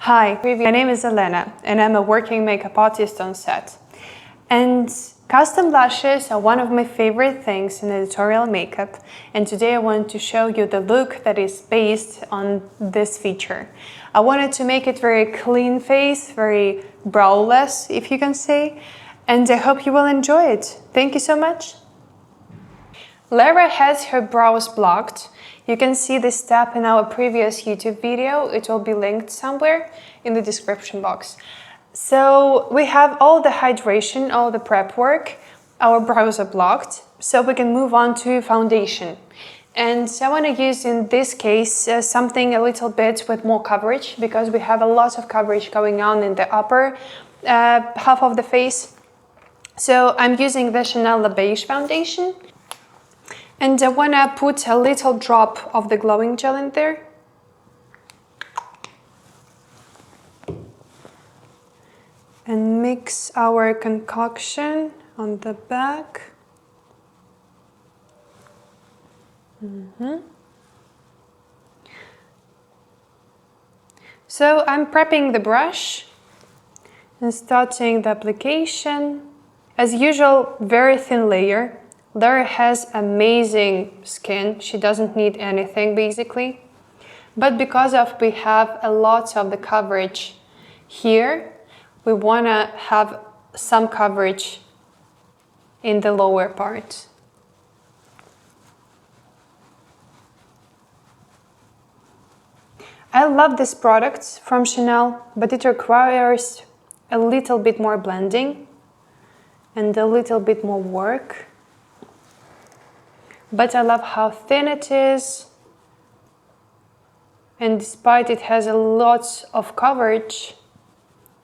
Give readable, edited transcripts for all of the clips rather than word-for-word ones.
Hi, my name is Elena and I'm a working makeup artist on set. And custom lashes are one of my favorite things in editorial makeup, and today I want to show you the look that is based on this feature. I wanted to make it very clean face, very browless, if you can say, and I hope you will enjoy it. Thank you so much. Lara has her brows blocked. You can see this step in our previous YouTube video. It will be linked somewhere in the description box. So we have all the hydration, all the prep work. Our brows are blocked, so we can move on to foundation. And I want to use in this case something a little bit with more coverage, because we have a lot of coverage going on in the upper half of the face. So I'm using the Chanel Les Beiges foundation. And I want to put a little drop of the glowing gel in there. And mix our concoction on the back. So I'm prepping the brush and starting the application. As usual, very thin layer. Lara has amazing skin. She doesn't need anything basically. But because we have a lot of the coverage here, we want to have some coverage in the lower part. I love this product from Chanel, but it requires a little bit more blending and a little bit more work. But I love how thin it is, and despite it has a lot of coverage,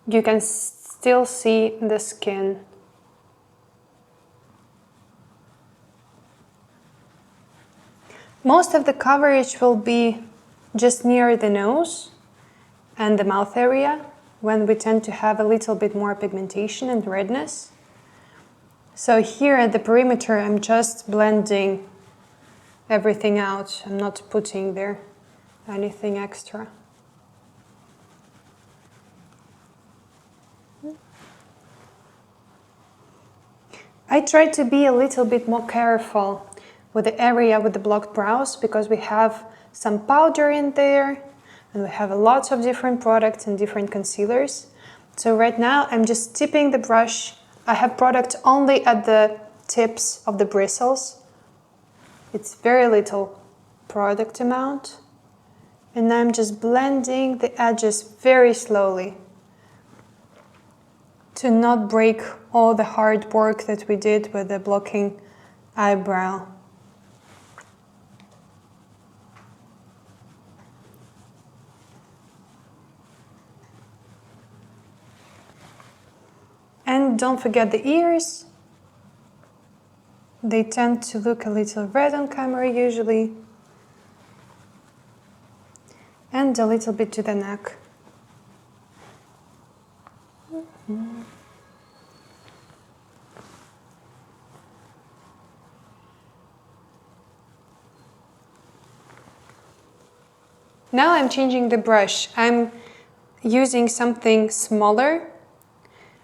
you can still see the skin. Most of the coverage will be just near the nose and the mouth area, when we tend to have a little bit more pigmentation and redness. So here at the perimeter, I'm just blending everything out. I'm not putting there anything extra. I try to be a little bit more careful with the area with the blocked brows, because we have some powder in there and we have a lot of different products and different concealers. So right now I'm just tipping the brush. I have product only at the tips of the bristles. It's very little product amount. And I'm just blending the edges very slowly to not break all the hard work that we did with the blocking eyebrow. And don't forget the ears. They tend to look a little red on camera usually. And a little bit to the neck. Now I'm changing the brush. I'm using something smaller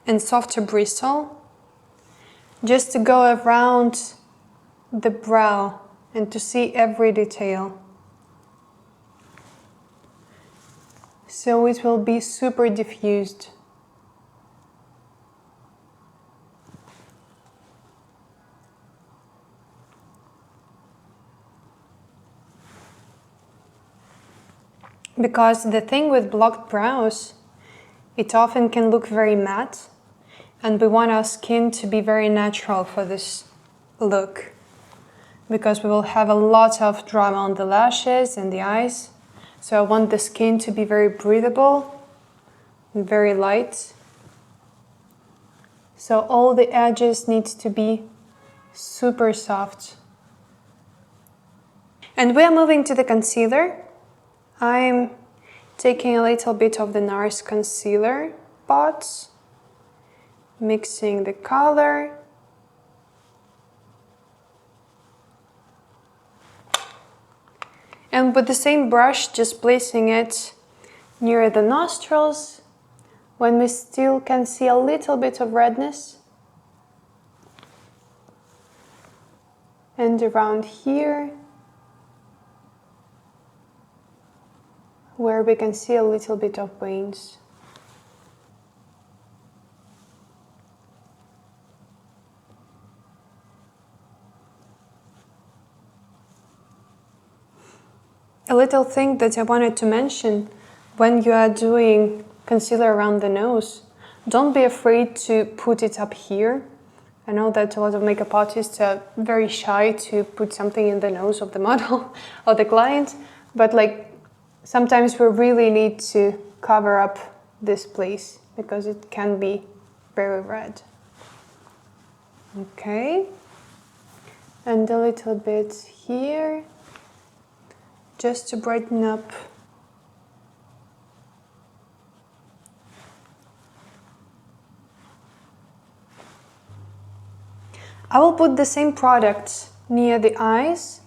and softer bristle, just to go around the brow and to see every detail. So it will be super diffused. Because the thing with blocked brows, it often can look very matte, and we want our skin to be very natural for this look, because we will have a lot of drama on the lashes and the eyes. So I want the skin to be very breathable and very light. So all the edges need to be super soft. And we are moving to the concealer. I'm taking a little bit of the NARS concealer pot, mixing the color. And with the same brush, just placing it near the nostrils, when we still can see a little bit of redness. And around here, where we can see a little bit of veins. A little thing that I wanted to mention, when you are doing concealer around the nose, don't be afraid to put it up here. I know that a lot of makeup artists are very shy to put something in the nose of the model or the client, but like sometimes we really need to cover up this place because it can be very red. Okay, and a little bit here, just to brighten up. I will put the same product near the eyes,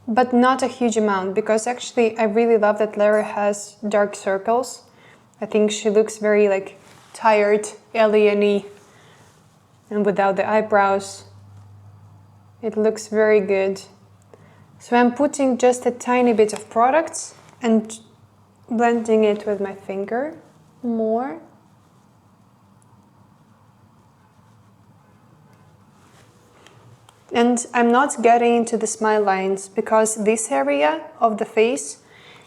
but not a huge amount, because actually I really love that Lara has dark circles. I think she looks very like tired, Elian-y, and without the eyebrows, it looks very good. So I'm putting just a tiny bit of product and blending it with my finger more. And I'm not getting into the smile lines because this area of the face,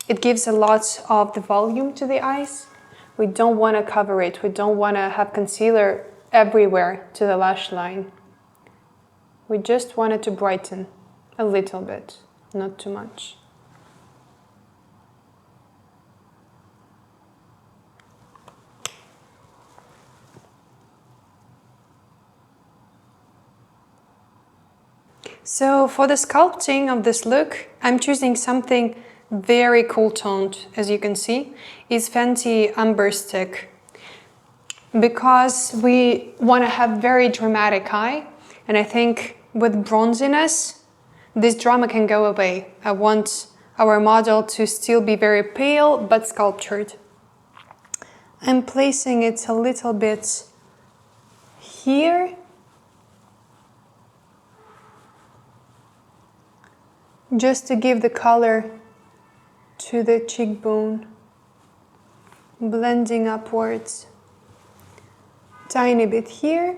it gives a lot of the volume to the eyes. We don't want to cover it. We don't want to have concealer everywhere to the lash line. We just want it to brighten a little bit, not too much. So for the sculpting of this look, I'm choosing something very cool toned, as you can see. It's Fenty Amber Stick. Because we want to have very dramatic eye, and I think with bronziness, this drama can go away. I want our model to still be very pale but sculptured. I'm placing it a little bit here. Just to give the color to the cheekbone, blending upwards. Tiny bit here.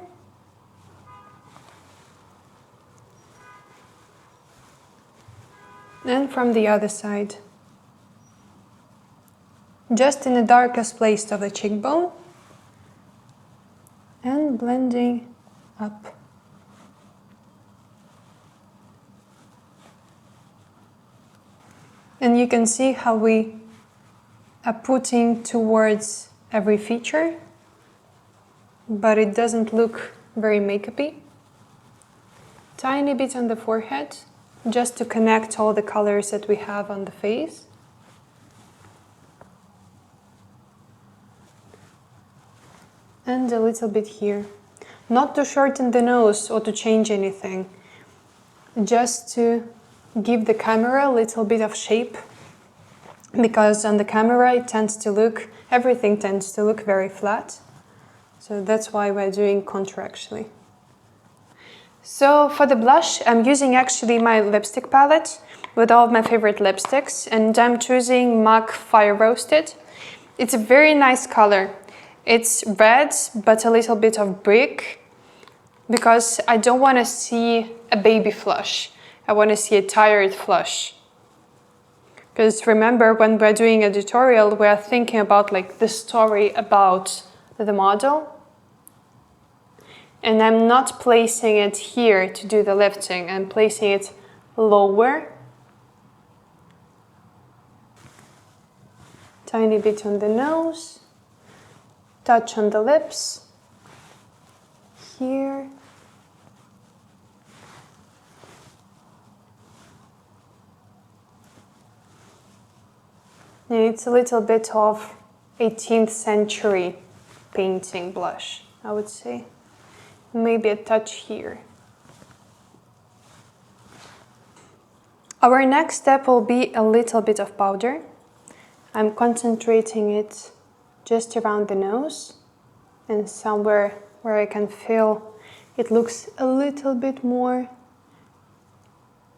And from the other side. Just in the darkest place of the cheekbone. And blending up. And you can see how we are putting towards every feature, but it doesn't look very makeup-y. Tiny bit on the forehead, just to connect all the colors that we have on the face. And a little bit here. Not to shorten the nose or to change anything, just to give the camera a little bit of shape, because on the camera it tends to look, everything tends to look very flat. So that's why we're doing contour actually. So for the blush, I'm using actually my lipstick palette with all of my favorite lipsticks, and I'm choosing MAC Fire Roasted. It's a very nice color. It's red, but a little bit of brick, because I don't want to see a baby flush. I want to see a tired flush. Because remember, when we're doing a tutorial, we're thinking about like the story about the model. And I'm not placing it here to do the lifting. I'm placing it lower. Tiny bit on the nose. Touch on the lips. Here. And it's a little bit of 18th century painting blush, I would say. Maybe a touch here. Our next step will be a little bit of powder. I'm concentrating it just around the nose and somewhere where I can feel it looks a little bit more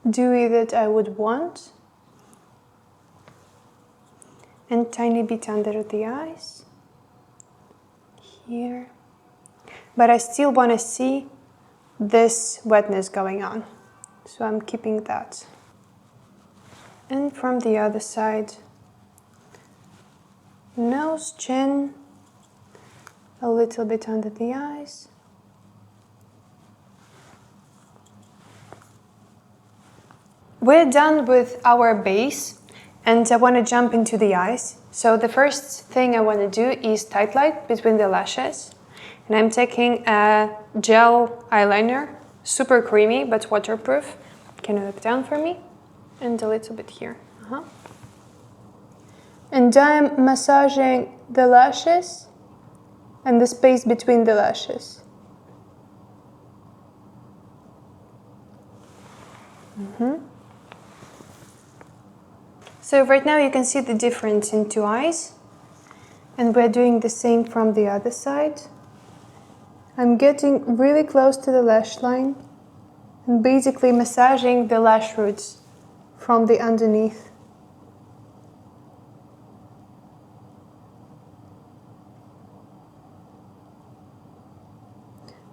dewy that I would want. And tiny bit under the eyes, here. But I still want to see this wetness going on, so I'm keeping that. And from the other side, nose, chin, a little bit under the eyes. We're done with our base, and I want to jump into the eyes. So the first thing I want to do is tight light between the lashes. And I'm taking a gel eyeliner, super creamy but waterproof. Can you look down for me? And a little bit here. And I'm massaging the lashes and the space between the lashes. So right now you can see the difference in two eyes, and we're doing the same from the other side. I'm getting really close to the lash line and basically massaging the lash roots from the underneath.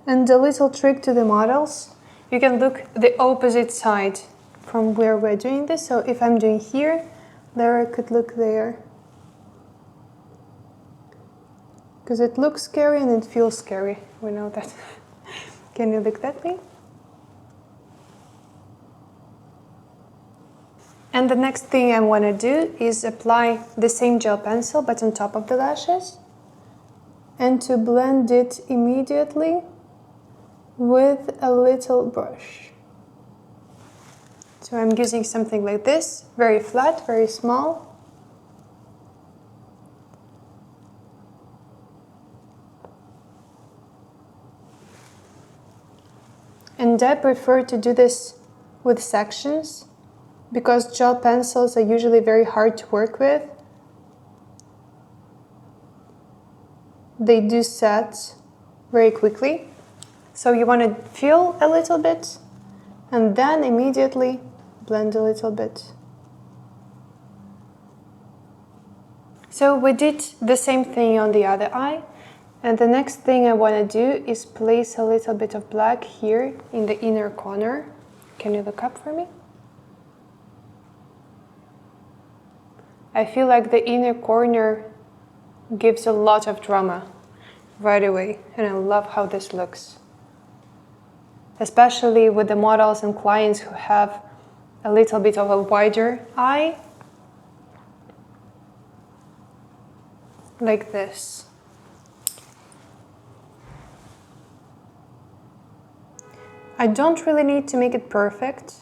And a little trick to the models, you can look the opposite side from where we're doing this. So if I'm doing here, Lara could look there. Because it looks scary and it feels scary. We know that. Can you look that way? And the next thing I want to do is apply the same gel pencil but on top of the lashes. And to blend it immediately with a little brush. So I'm using something like this, very flat, very small. And I prefer to do this with sections because gel pencils are usually very hard to work with. They do set very quickly. So you want to feel a little bit and then immediately blend a little bit. So we did the same thing on the other eye, and the next thing I want to do is place a little bit of black here in the inner corner. Can you look up for me? I feel like the inner corner gives a lot of drama right away, and I love how this looks. Especially with the models and clients who have a little bit of a wider eye, like this. I don't really need to make it perfect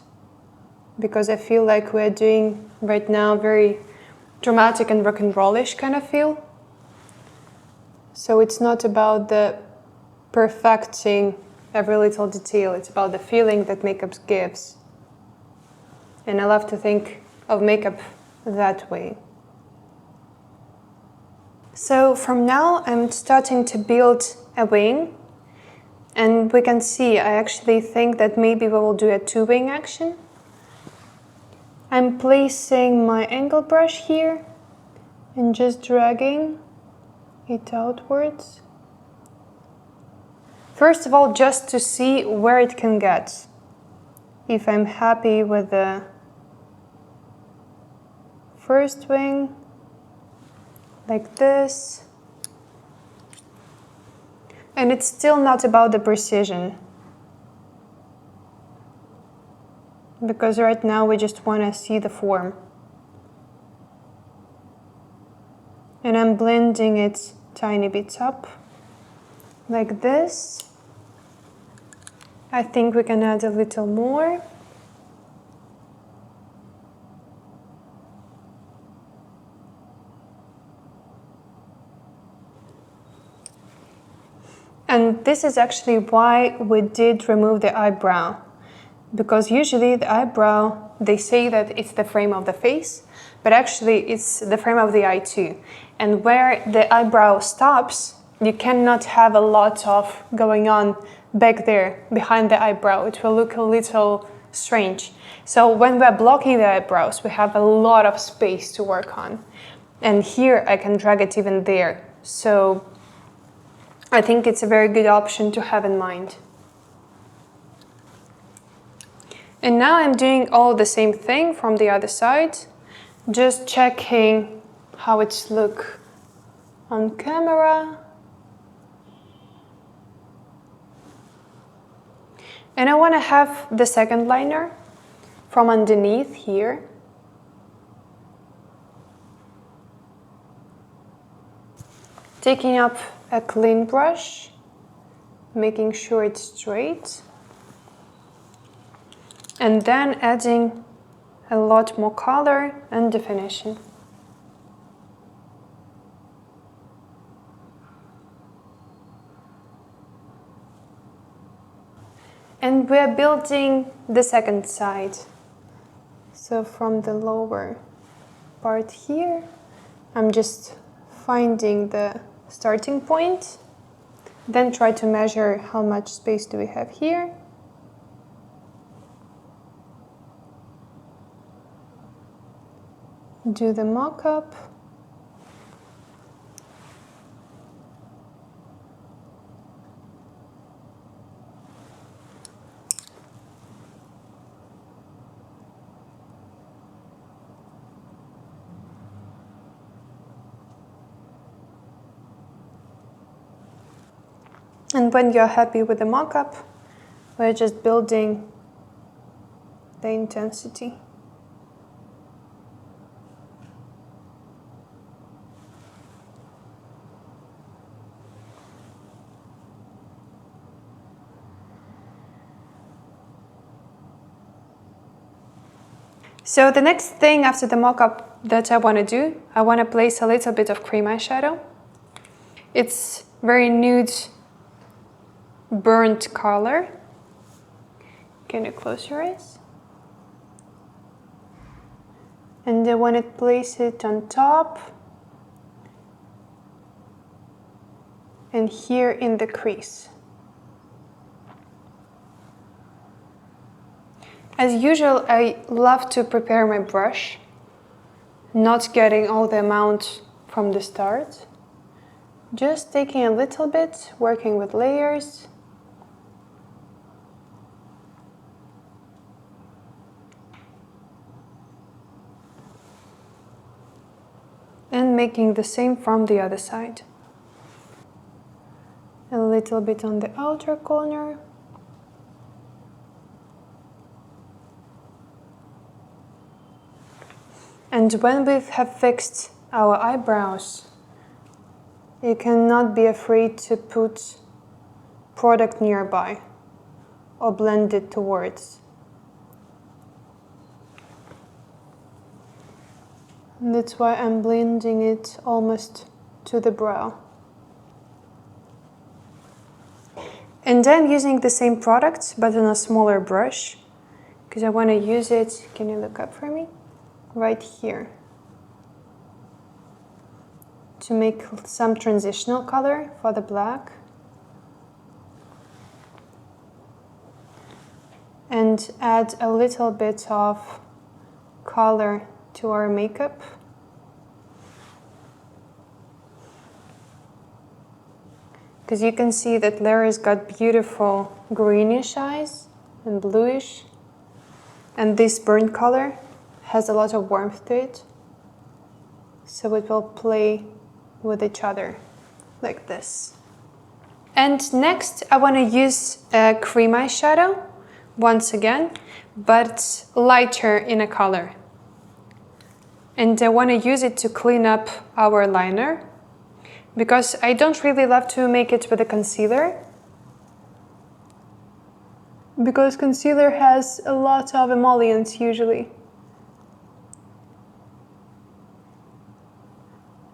because I feel like we're doing right now very dramatic and rock and rollish kind of feel. So it's not about the perfecting every little detail, it's about the feeling that makeup gives. And I love to think of makeup that way. So from now I'm starting to build a wing, and we can see I actually think that maybe we will do a two-wing action. I'm placing my angle brush here and just dragging it outwards. First of all, just to see where it can get. If I'm happy with the first wing, like this. And it's still not about the precision, because right now we just want to see the form. And I'm blending it tiny bits up, like this. I think we can add a little more. And this is actually why we did remove the eyebrow, because usually the eyebrow they say that it's the frame of the face, but actually it's the frame of the eye too. And where the eyebrow stops, you cannot have a lot of going on back there behind the eyebrow. It will look a little strange. So when we're blocking the eyebrows, we have a lot of space to work on. And here I can drag it even there. So I think it's a very good option to have in mind. And now I'm doing all the same thing from the other side, just checking how it looks on camera. And I want to have the second liner from underneath here. Taking up a clean brush, making sure it's straight. And then adding a lot more color and definition. And we're building the second side. So from the lower part here, I'm just finding the starting point, then try to measure how much space do we have here. Do the mock-up. And when you're happy with the mock-up, we're just building the intensity. So the next thing after the mock-up that I want to do, I want to place a little bit of cream eyeshadow. It's very nude, burnt color. Can you close your eyes? And I want to place it on top and here in the crease. As usual, I love to prepare my brush, not getting all the amount from the start. Just taking a little bit, working with layers. And making the same from the other side. A little bit on the outer corner. And when we have fixed our eyebrows, you cannot be afraid to put product nearby or blend it towards. And that's why I'm blending it almost to the brow. And then using the same product, but on a smaller brush, because I want to use it, can you look up for me? Right here. To make some transitional color for the black. And add a little bit of color to our makeup. Because you can see that Larry's got beautiful greenish eyes and bluish. And this burnt color has a lot of warmth to it. So it will play with each other like this. And next I want to use a cream eyeshadow once again, but lighter in a color. And I want to use it to clean up our liner, because I don't really love to make it with a concealer, because concealer has a lot of emollients usually.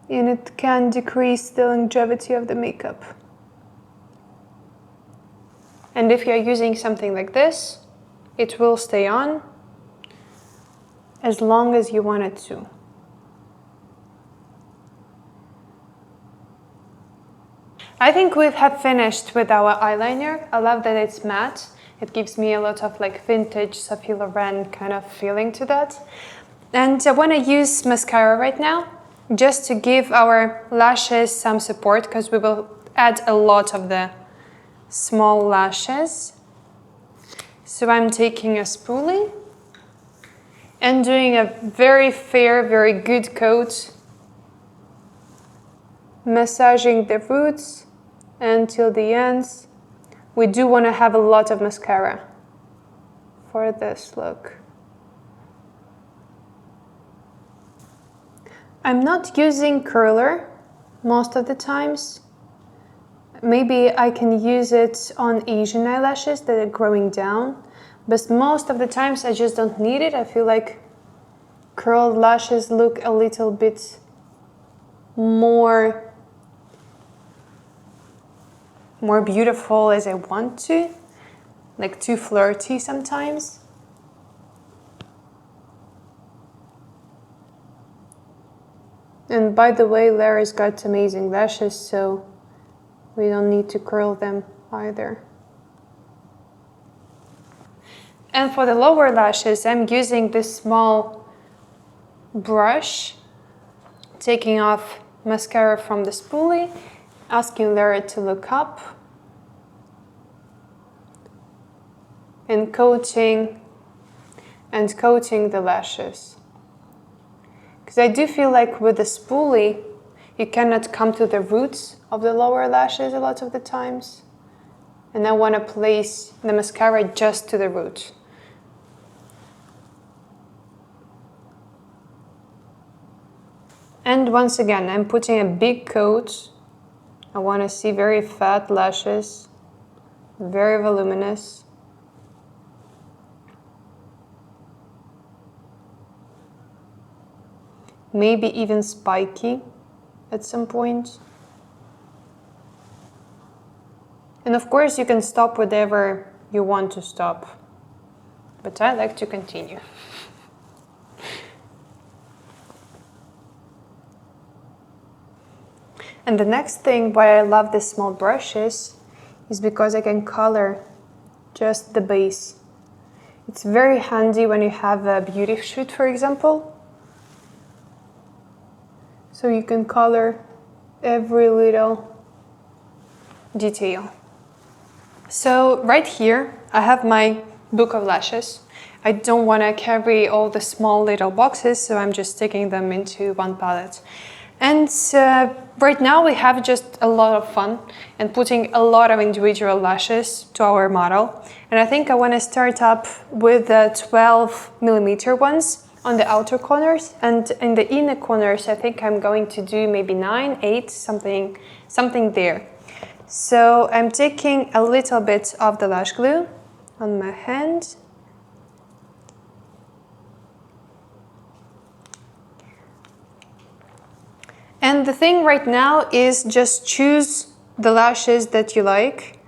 And it can decrease the longevity of the makeup. And if you're using something like this, it will stay on as long as you want it to. I think we have finished with our eyeliner. I love that it's matte. It gives me a lot of like vintage Saie Laurent kind of feeling to that. And I want to use mascara right now, just to give our lashes some support, because we will add a lot of the small lashes. So I'm taking a spoolie and doing a very fair, very good coat, massaging the roots until the ends. We do want to have a lot of mascara for this look. I'm not using curler most of the times. Maybe I can use it on Asian eyelashes that are growing down, but most of the times I just don't need it. I feel like curled lashes look a little bit more beautiful as I want to, like too flirty sometimes. And by the way, Larry's got amazing lashes, so we don't need to curl them either. And for the lower lashes, I'm using this small brush, taking off mascara from the spoolie, asking Larry to look up, and coating the lashes. Because I do feel like with the spoolie, you cannot come to the roots of the lower lashes a lot of the times. And I want to place the mascara just to the root. And once again, I'm putting a big coat. I want to see very fat lashes, very voluminous. Maybe even spiky at some point. And of course you can stop whatever you want to stop, but I like to continue. And the next thing why I love these small brushes is because I can color just the base. It's very handy when you have a beauty shoot, for example. So you can color every little detail. So right here, I have my book of lashes. I don't want to carry all the small little boxes, so I'm just sticking them into one palette. And right now we have just a lot of fun and putting a lot of individual lashes to our model. And I think I want to start up with the 12mm ones on the outer corners, and in the inner corners I think I'm going to do maybe 9, 8, something there. So I'm taking a little bit of the lash glue on my hand. And the thing right now is just choose the lashes that you like,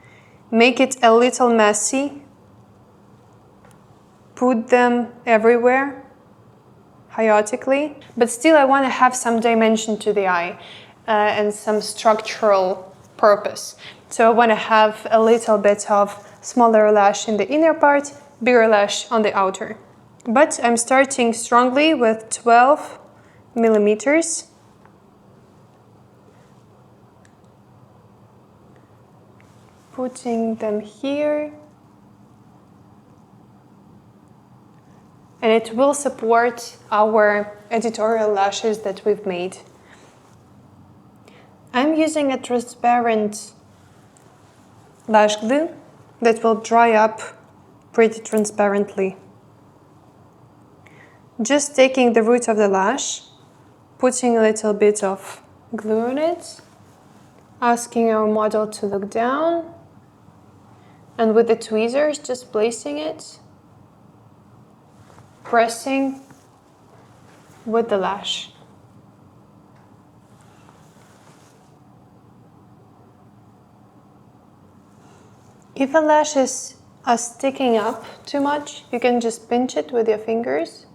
make it a little messy, put them everywhere, chaotically, but still I want to have some dimension to the eye and some structural purpose. So I want to have a little bit of smaller lash in the inner part, bigger lash on the outer. But I'm starting strongly with 12mm. Putting them here. And it will support our editorial lashes that we've made. I'm using a transparent lash glue that will dry up pretty transparently. Just taking the root of the lash, putting a little bit of glue on it, asking our model to look down, and with the tweezers just placing it, pressing with the lash. If the lashes are sticking up too much, you can just pinch it with your fingers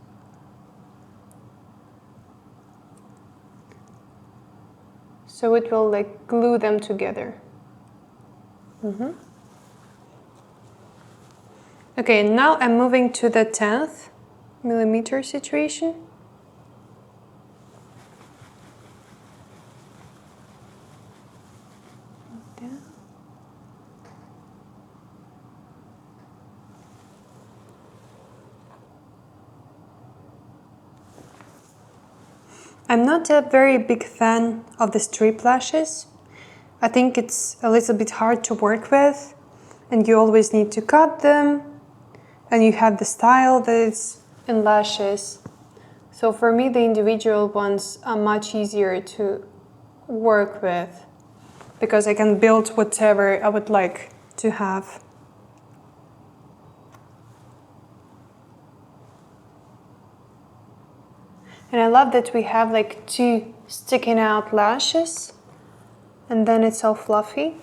so it will like glue them together. Okay, now I'm moving to the 10th millimeter situation. I'm not a very big fan of the strip lashes. I think it's a little bit hard to work with, and you always need to cut them, and you have the style that is in lashes. So for me, the individual ones are much easier to work with because I can build whatever I would like to have. And I love that we have like 2 sticking out lashes, and then it's all fluffy.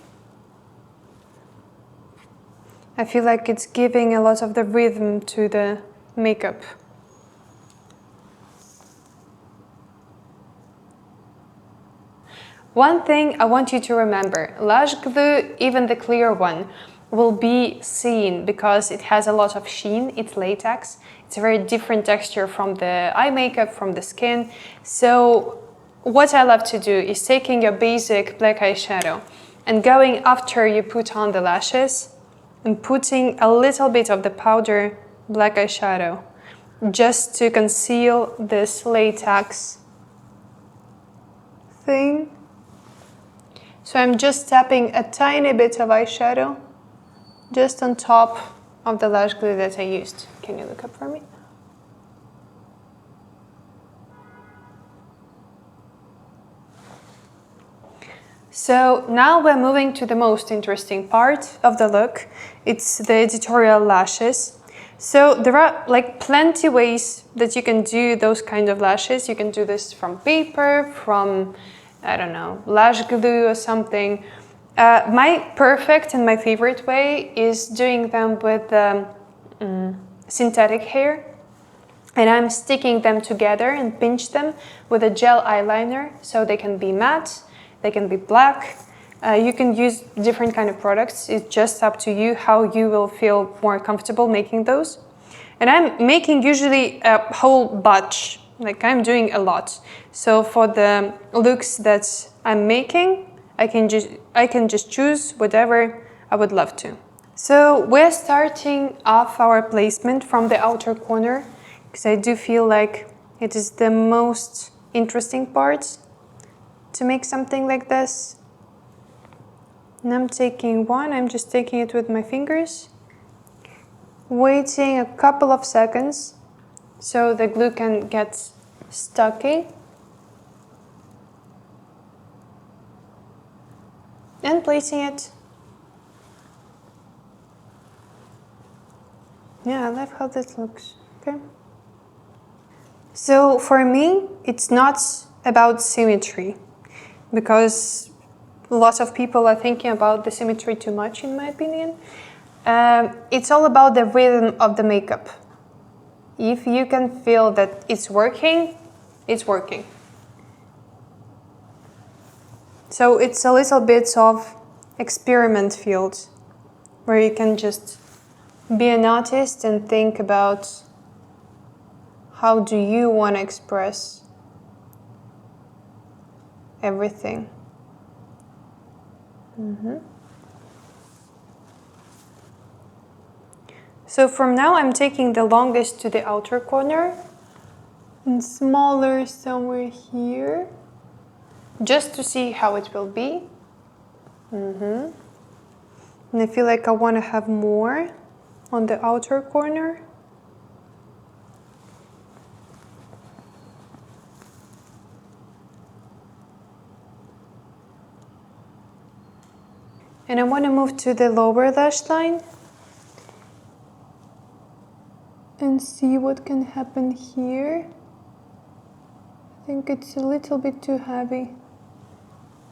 I feel like it's giving a lot of the rhythm to the makeup. One thing I want you to remember, lash glue, even the clear one, will be seen because it has a lot of sheen, it's latex. It's a very different texture from the eye makeup, from the skin. So what I love to do is taking your basic black eyeshadow and going after you put on the lashes and putting a little bit of the powder black eyeshadow just to conceal this latex thing. So I'm just tapping a tiny bit of eyeshadow just on top of the lash glue that I used. Can you look up for me? So now we're moving to the most interesting part of the look. It's the editorial lashes. So there are like plenty ways that you can do those kind of lashes. You can do this from paper, from, I don't know, lash glue or something. My perfect and my favorite way is doing them with synthetic hair. And I'm sticking them together and pinch them with a gel eyeliner so they can be matte, they can be black. You can use different kind of products. It's just up to you how you will feel more comfortable making those. And I'm making usually a whole batch, like I'm doing a lot. So for the looks that I'm making, I can just choose whatever I would love to. So we're starting off our placement from the outer corner because I do feel like it is the most interesting part to make something like this. And I'm taking one, I'm just taking it with my fingers, waiting a couple of seconds so the glue can get stucky. And placing it. Yeah, I love how this looks. Okay. So for me, it's not about symmetry because lots of people are thinking about the symmetry too much, in my opinion. It's all about the rhythm of the makeup. If you can feel that it's working, it's working. So it's a little bit of experiment field where you can just be an artist and think about how do you want to express everything. So from now I'm taking the longest to the outer corner and smaller somewhere here, just to see how it will be. And I feel like I want to have more on the outer corner. And I want to move to the lower lash line and see what can happen here. I think it's a little bit too heavy.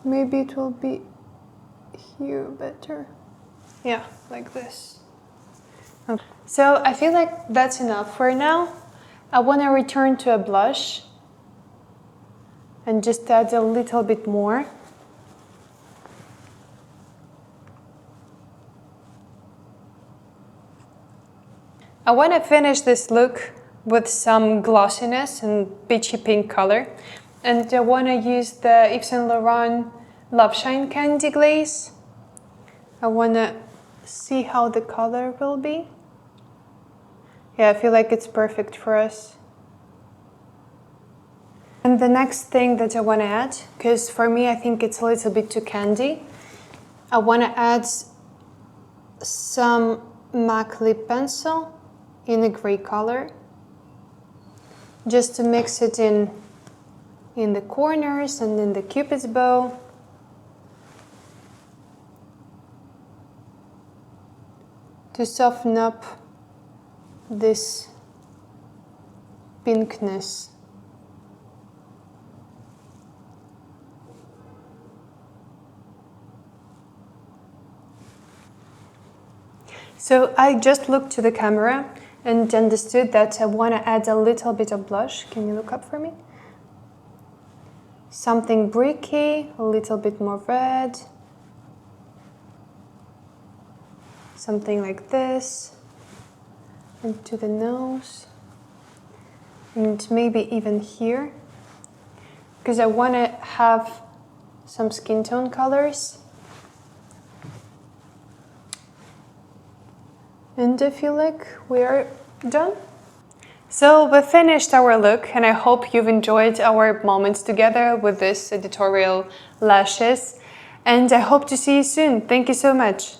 Maybe it will be here better. Yeah, like this. Okay. So I feel like that's enough for now. I want to return to a blush and just add a little bit more I want to finish this look with some glossiness and peachy pink color. And I want to use the Yves Saint Laurent Loveshine Candy Glaze. I want to see how the color will be. Yeah, I feel like it's perfect for us. And the next thing that I want to add, because for me I think it's a little bit too candy, I want to add some MAC lip pencil in a gray color, just to mix it in the corners and in the cupid's bow. To soften up this pinkness. So I just looked to the camera and understood that I want to add a little bit of blush. Can you look up for me? Something bricky, a little bit more red. Something like this. Into the nose. And maybe even here. Because I want to have some skin tone colors. And I feel like we are done. So we finished our look, and I hope you've enjoyed our moments together with this editorial lashes. And I hope to see you soon. Thank you so much.